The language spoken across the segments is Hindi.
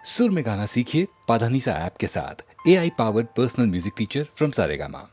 सुर में गाना सीखिए पाधानीसा ऐप के साथ। AI powered personal music teacher from Saregama.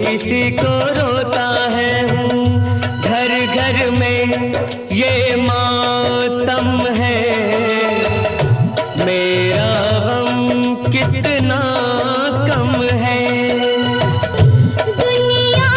किसी को रोता है, घर घर में ये मातम है। मेरा गम कितना कम है, दुनिया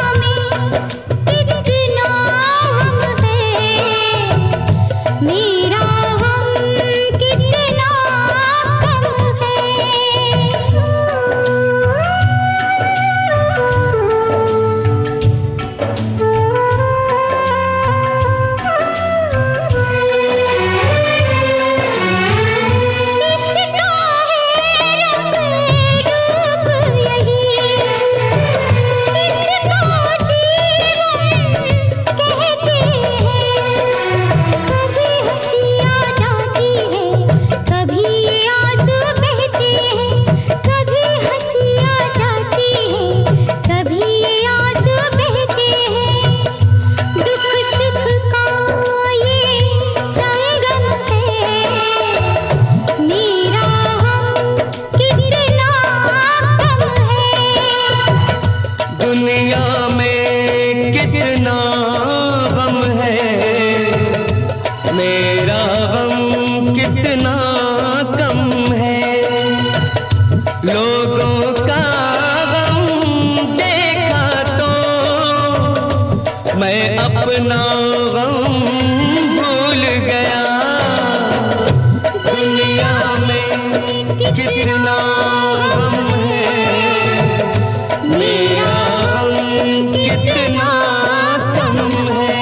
में कितना गम है। मेरा गम कितना कम है। लोगों का गम देखा तो मैं अपना गम भूल गया। दुनिया में कितना गम है, मेरा गम कितना कम है।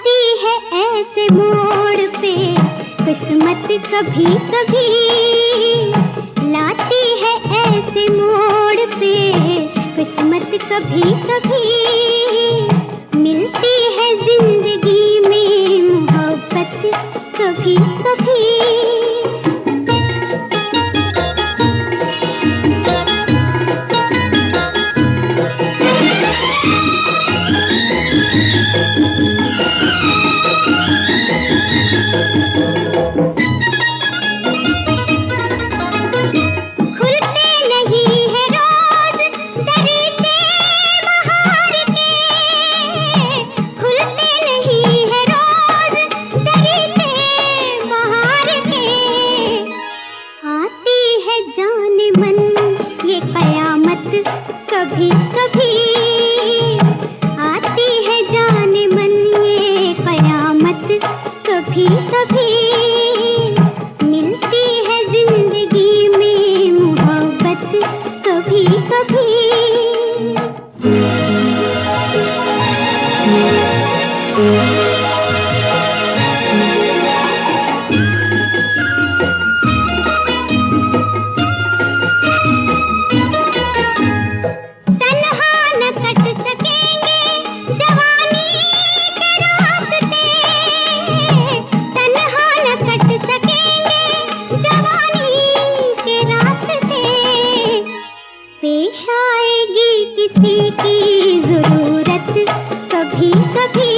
आती है ऐसे मोड़ पे किस्मत कभी कभी, लाती है ऐसे मोड़ पे किस्मत कभी कभी, मिलती है जिंदगी में मोहब्बत कभी कभी। कभी कभी आती है जाने मन ये कयामत कभी कभी, मिलती है जिंदगी में मोहब्बत कभी कभी। पेश आएगी किसी की जरूरत कभी कभी,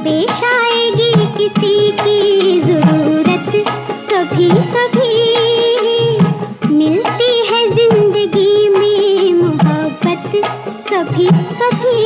पेश आएगी किसी की जरूरत कभी कभी, मिलती है जिंदगी में मोहब्बत कभी कभी।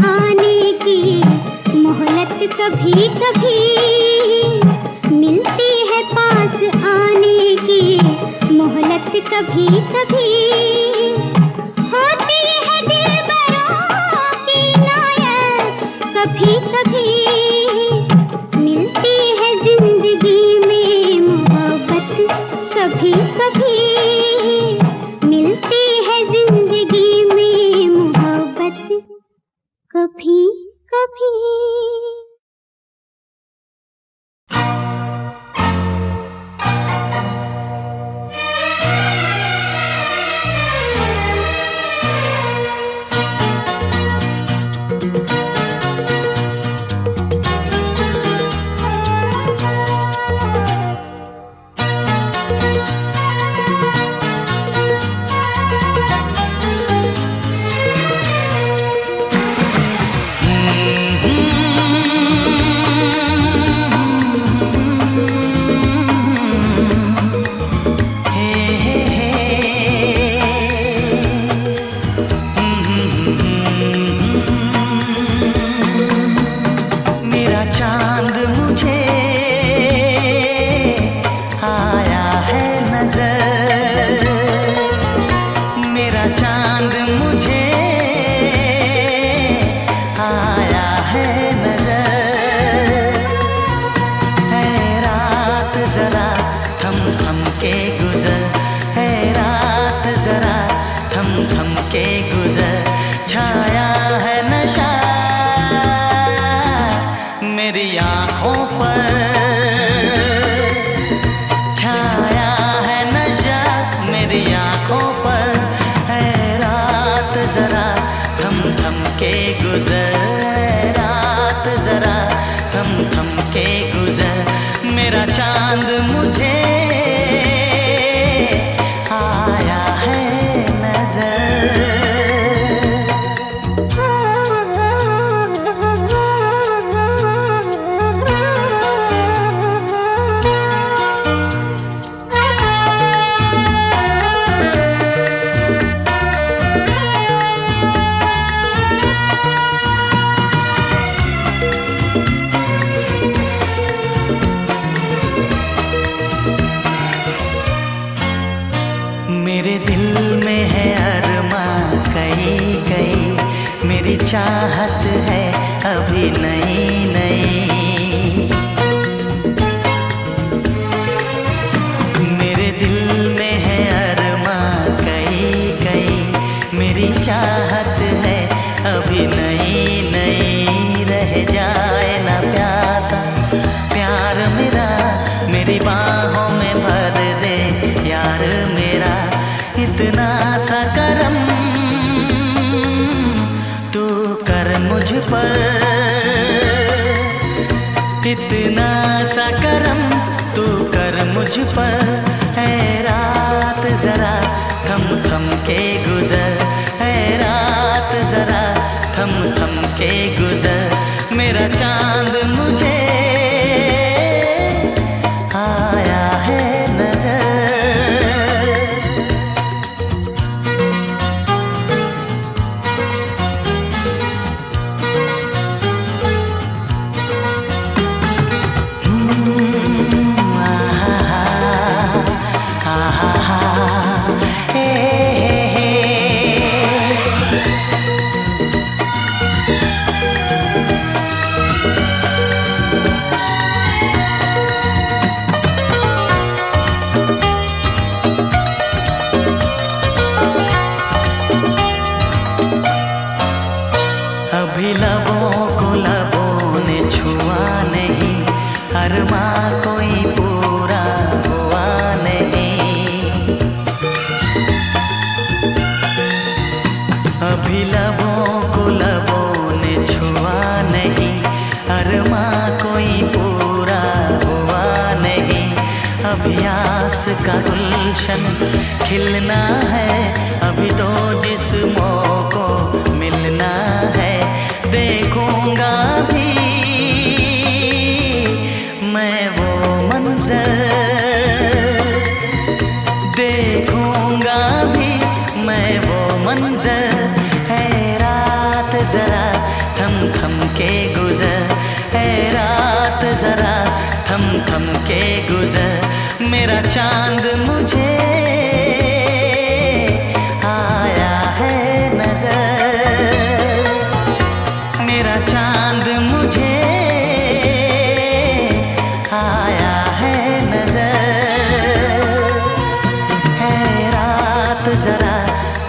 आने की मोहलत कभी कभी, मिलती है पास आने की मोहलत कभी कभी, होती है दिलबरों की नायत कभी कभी, मिलती है जिंदगी में मोहब्बत कभी कभी, मिलती है जिंदगी में मोहब्बत कभी कभी। मेरा चांद मुझे आया है नजर। मेरी चाहत है अभी नई नई। मेरे दिल में है अरमां कई कई, मेरी चाहत है अभी नई नई। रह जाए ना प्यासा प्यार मेरा, मेरी बाहों में भर दे यार मेरा। इतना सा करम तू कर मुझ पर, इतना सा करम तू कर मुझ पर। ऐ रात जरा थम थम के गुजर, ऐ रात जरा थम थम के गुजर। मेरा चांद मुझे आया है नजर। अभी लबों को लबों ने छुआ नहीं, अरमां कोई पूरा हुआ नहीं। अभी लबों को लबों ने छुआ नहीं, अरमां कोई पूरा हुआ नहीं। अभी आस का गुलशन खिलना है, अभी दो जिस्मों को मिलना है। देखूंगा भी मैं वो मंजर, देखूंगा भी मैं वो मंजर। है रात जरा थम थम के गुजर, है रात जरा थम थम के गुजर। मेरा चांद मुझे आया है नजर, मेरा चांद मुझे आया है नजर। है रात जरा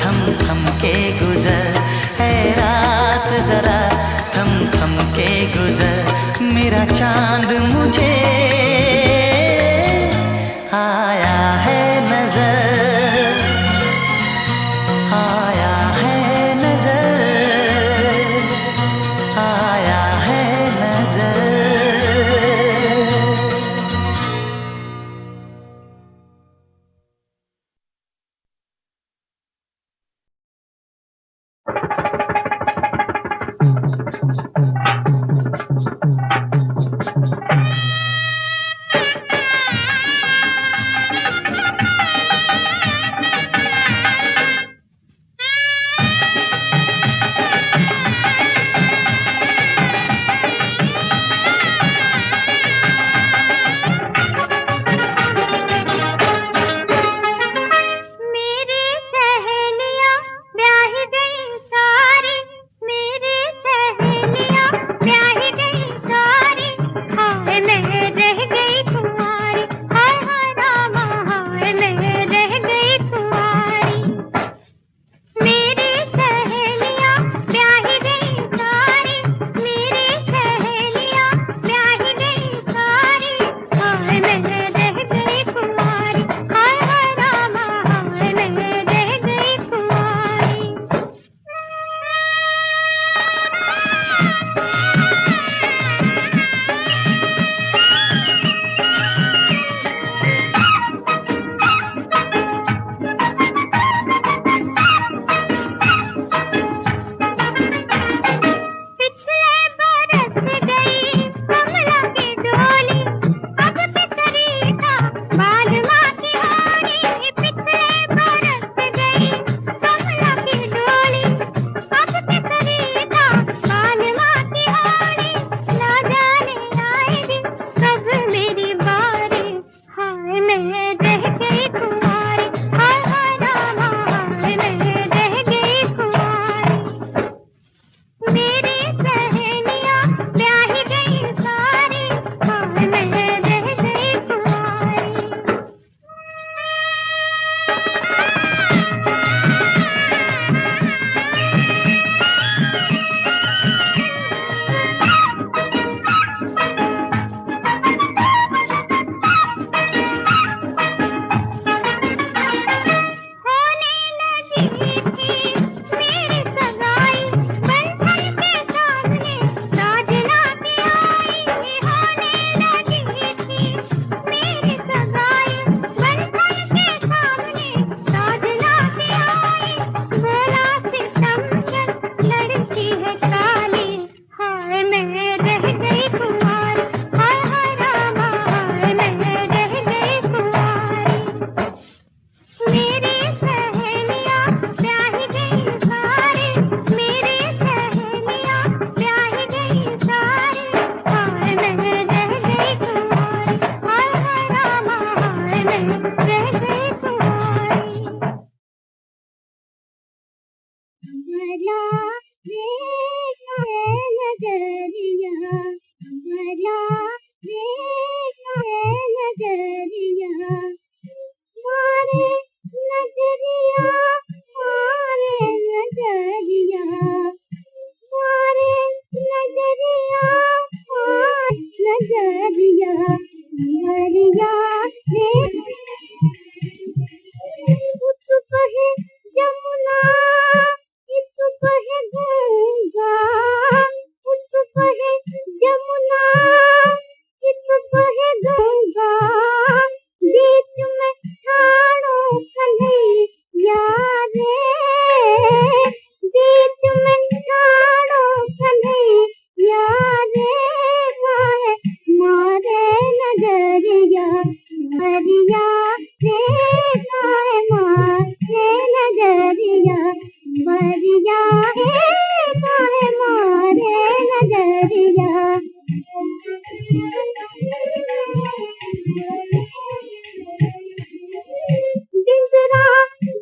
थम थम के गुजर, है रात जरा थम थम के गुजर। मेरा चांद मुझे आया है नजर, आया है नजर, आया है नजर। नजरिया हमारा देखा है नजरिया मारे नजरिया मारे नजरिया मारे नजरिया नजरिया नजरिया उस कहे जमुना इस कहे गंगा उस कहे जमुना इस कहे गंगा बीच में ठाड़ो कन्हैया रे बीच में ठाड़ो कन्हैया रे मारे मारे नजरिया नजरिया रे मारे मारे नजरिया नजरिया रे मारे मारे नजरिया बिंदरा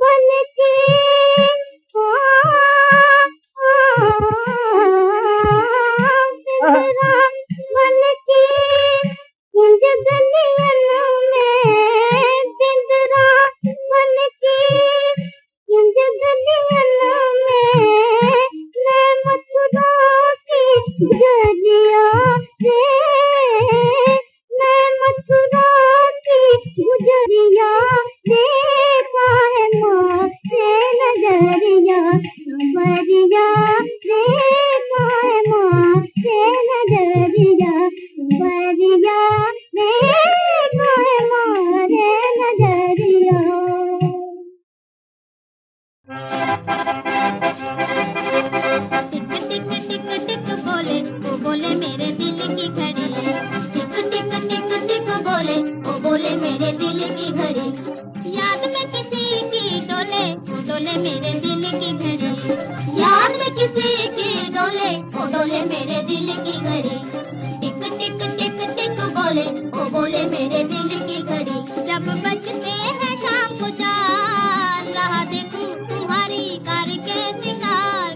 बन के बिंदरा बन के कुंज गलियन में बिंदरा बन के कुंज गलियन में मैं मथुरा की गुजरिया रे मैं मथुरा की गुजरिया देखा है माँ से नजरिया बरिया देखा है माँ से नजरिया बरिया देखा है मारे नजरिया टिक टिक टिक टिक बोले वो बोले मेरे दिल की घड़ी टिक टिक टिक टिक बोले वो बोले मेरे दिल की घड़ी याद में किसी की डोले वो डोले मेरे दिल की घड़ी याद में किसी की डोले वो डोले मेरे दिल की घड़ी टिक टिक टिक टिक बोले वो बोले मेरे दिल की घड़ी जब बजते हैं शाम को 4 राह देखूं तुम्हारी करके सिंगार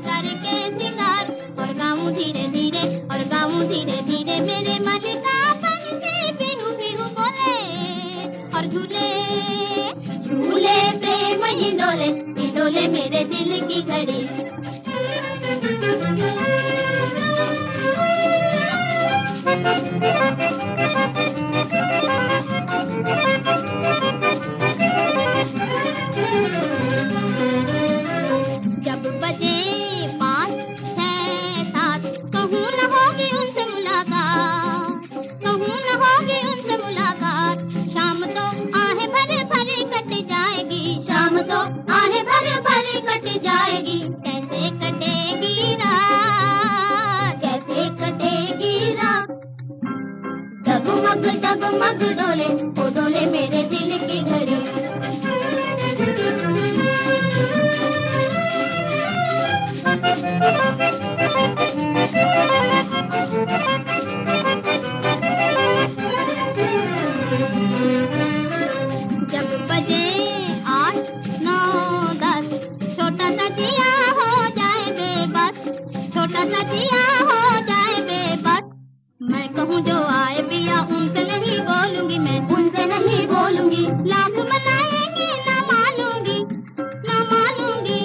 और गाऊं धीरे धीरे मेरे मन का पंछी बिहू बिहू बोले और झूले झूले प्रेम ही डोले मेरे दिल की घड़ी जब बजे 5, 6, 7 कहूँ न होगी उनसे मुलाकात शाम तो आहें भरे भरे कट जाएगी शाम तो आहें भरे भरे कट जाएगी कैसे कटेगी रात डगमग डोले ओ डोले मेरे दिल की घड़ी जब बजे 8, 9, 10 छोटा सा जिया हो जाए बेबस मैं कहूँ जो आए पिया उनसे नहीं बोलूंगी लाख मनाएंगी ना मानूंगी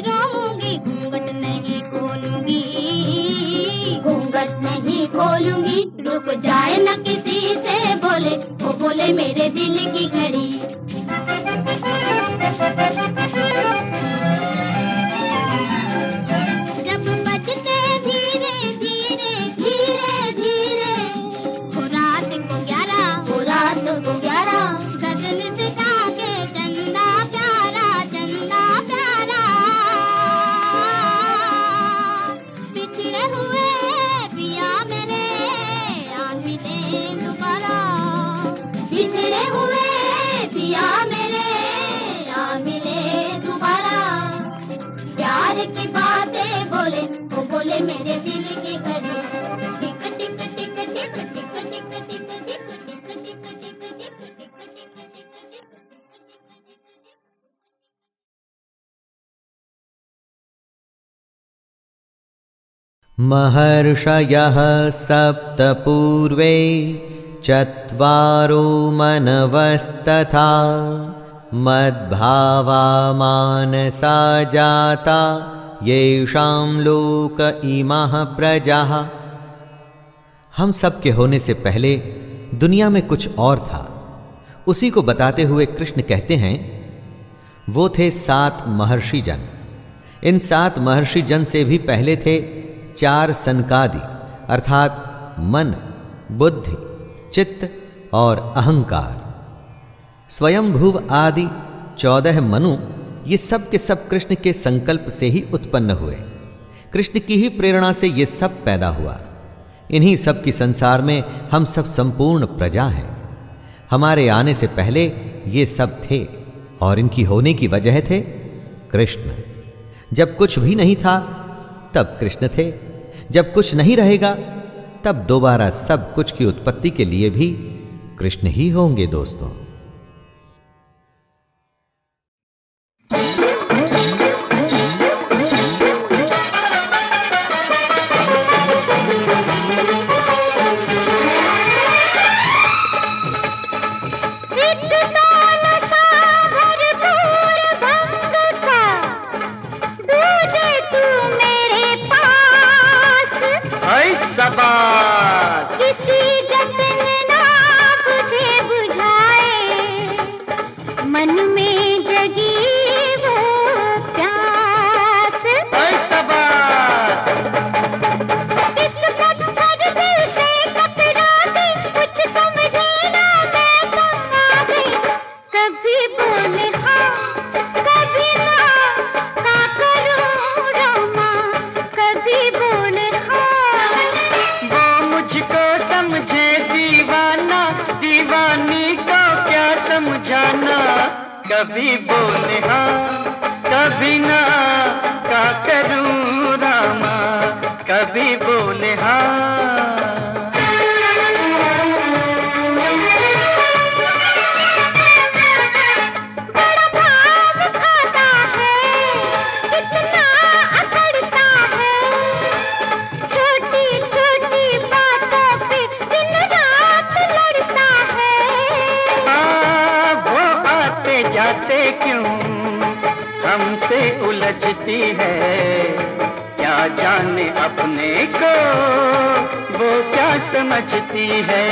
रोऊंगी घूंघट नहीं खोलूंगी रुक जाए न किसी से बोले वो बोले मेरे दिल की घड़ी जब बजते धीरे धीरे हो रात को 11 गगन से जागे चंदा प्यारा बिछड़े हुए पिया मेरे आन मिले दोबारा बिछड़े हुए पिया मेरे आन मिले दोबारा प्यार की बातें बोले वो बोले मेरे दिल की घड़ी टिक टिक टिक टिक टिक टिक टिक टिक टिक महर्षयः सप्त पूर्वे चत्वारो मनवस्तथा मद्भावा मानसा जाता येषां लोक इमः प्रजाः। हम सब के होने से पहले दुनिया में कुछ और था। उसी को बताते हुए कृष्ण कहते हैं, वो थे 7 महर्षि जन। इन 7 महर्षि जन से भी पहले थे 4 सनकादि, अर्थात मन, बुद्धि, चित्त और अहंकार। स्वयंभुव आदि 14 मनु, ये सब के सब कृष्ण के संकल्प से ही उत्पन्न हुए। कृष्ण की ही प्रेरणा से ये सब पैदा हुआ। इन्हीं सब की संसार में हम सब संपूर्ण प्रजा हैं। हमारे आने से पहले ये सब थे और इनकी होने की वजह थे कृष्ण। जब कुछ भी नहीं था तब कृष्ण थे। जब कुछ नहीं रहेगा तब दोबारा सब कुछ की उत्पत्ति के लिए भी कृष्ण ही होंगे दोस्तों। कभी बोले हाँ कभी ना, क्या करूं रामा, कभी बोले हाँ। हमसे उलझती है, क्या जाने अपने को वो क्या समझती है।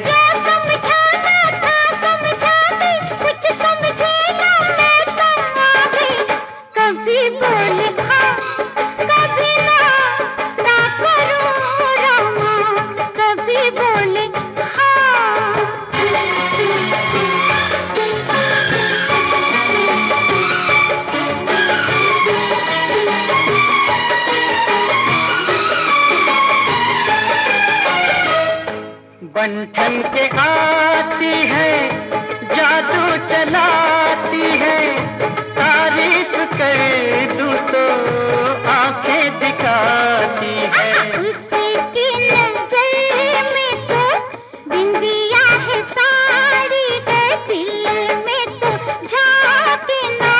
क्या समझाना था समझाती, कुछ समझे ना मैं तो आगे। कभी बोले हाँ कभी ना, क्या करूं रामा, कभी बोले बंठन के आती है, जादू चलाती है, तारीफ कर दूं तो आंखें दिखाती है। उसकी नजर में तो बिंदिया है सारी है, दिल में तो झांके ना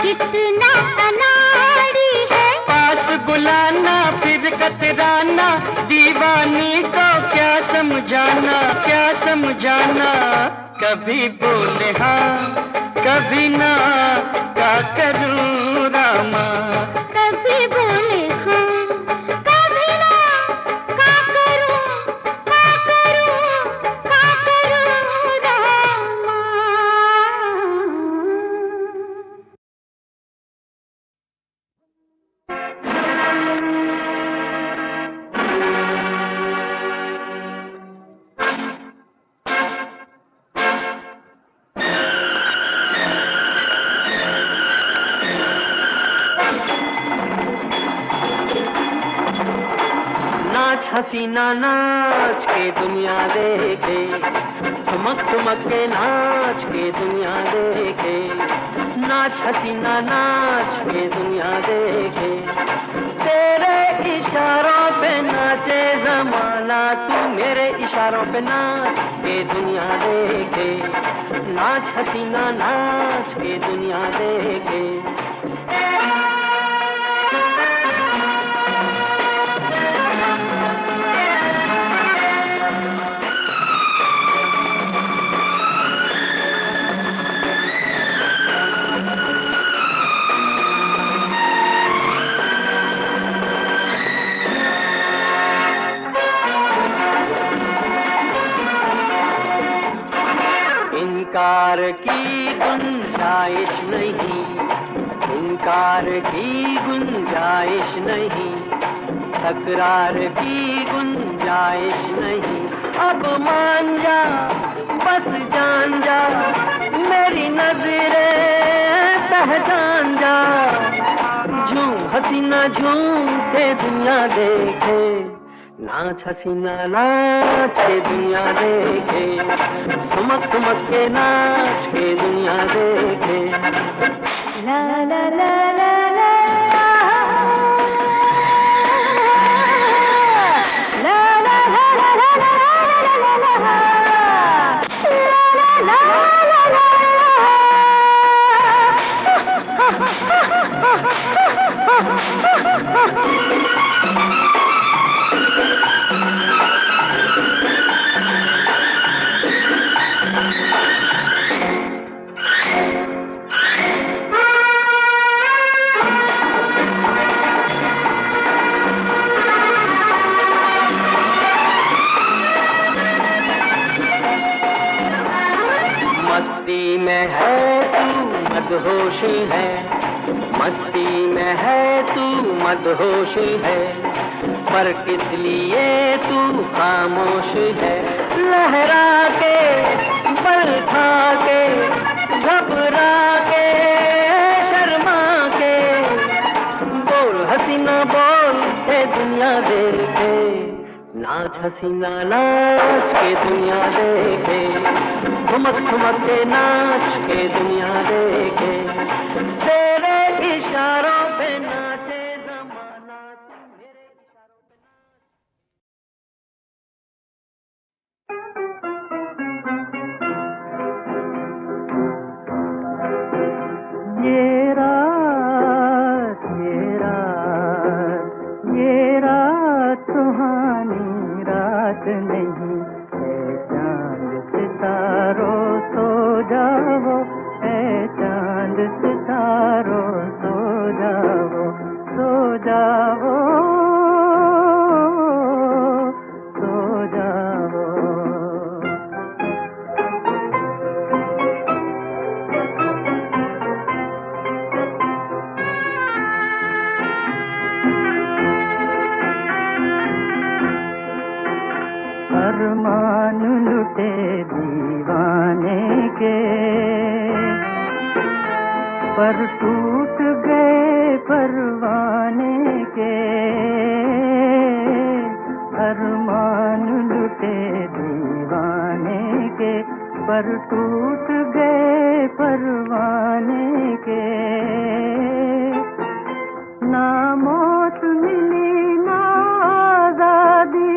कितना अनाड़ी है। पास बुलाना फिर कतराना, दीवानी को क्या समझाना, क्या समझाना। कभी बोले हाँ कभी ना, क्या करूं रामा, कभी बोले हाँ कभी ना, क्या करूं, क्या करूं, क्या करूं रामा। हसीना नाच के दुनिया देखे, ठुमक ठुमक के नाच के दुनिया देखे। नाच हसीना नाच के दुनिया देखे, तेरे इशारों पे नाचे जमाना, तू मेरे इशारों पे नाच के दुनिया देखे। नाच हसीना नाच के दुनिया देखे। इनकार की गुंजाइश नहीं, इनकार की गुंजाइश नहीं, तकरार की गुंजाइश नहीं। अब मान जा, बस जान जा, मेरी नजरें पहचान जा। झूम हसीना झूम के दुनिया देखे, नाच हसीना नाच के दुनिया देखे, ठुमक ठुमक के नाच के दुनिया देखे। ला ला ला ला ला मस्ती में है तू मदहोशी है, मस्ती में है तू मदहोशी है, पर किस लिए तू खामोश है। लहरा के बल खा के घबरा के शर्मा के, बोल हसीना बोल के दुनिया देखे, नाच हसीना नाच के दुनिया देखे, ठुमक ठुमक के नाच के दुनिया देखे। तेरे इशारों पे नाचे ज़माना, तू मेरे इशारों पे नाचे। ये रात, ये रात, ये रात सुहानी रात नहीं है। चांद सितारों सो जाओ, है चांद सितारों सो जाओ, सो जाओ, सो जाओ। अरमान लुटे दीवाने के, पर टूट गए परवाने के। अरमान लुटे दीवाने के, पर टूट गए परवाने के। ना मौत मिली ना आजादी,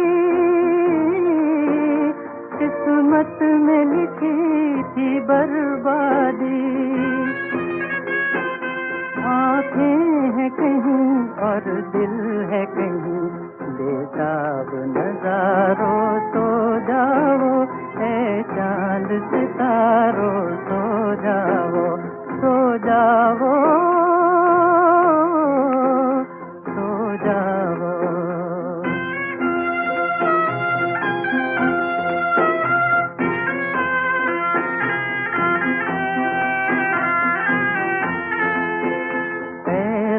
किस्मत में लिखी थी बर्बादी। आँखें हैं कहीं और दिल है कहीं, बेताब नजारों सो जाओ, है चांद सितारों सो जाओ, सो जाओ, सो जाओ।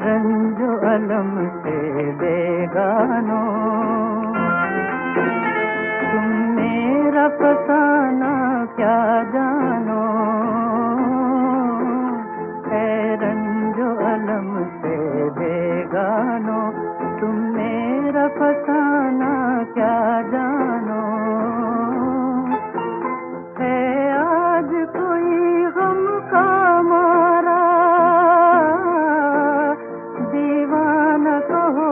रंजो अलम से बेगानो, तुम मेरा फसाना क्या जानो। है रंजो अलम से बेगानो, तुम मेरा फसाना क्या जानो। है आज कोई गम का मारा, दीवाना कहो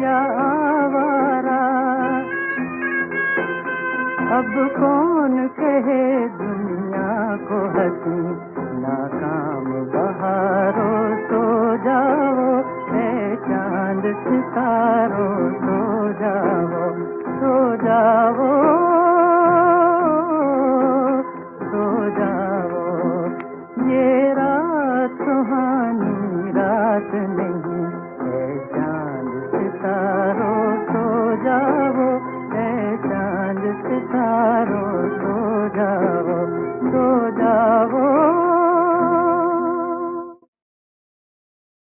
या आवारा। अब कौन कहे दुनिया को हंसी, नाकाम बहारों सो जाओ, है चांद सितारों सो जाओ, सो जाओ, सो जाओ।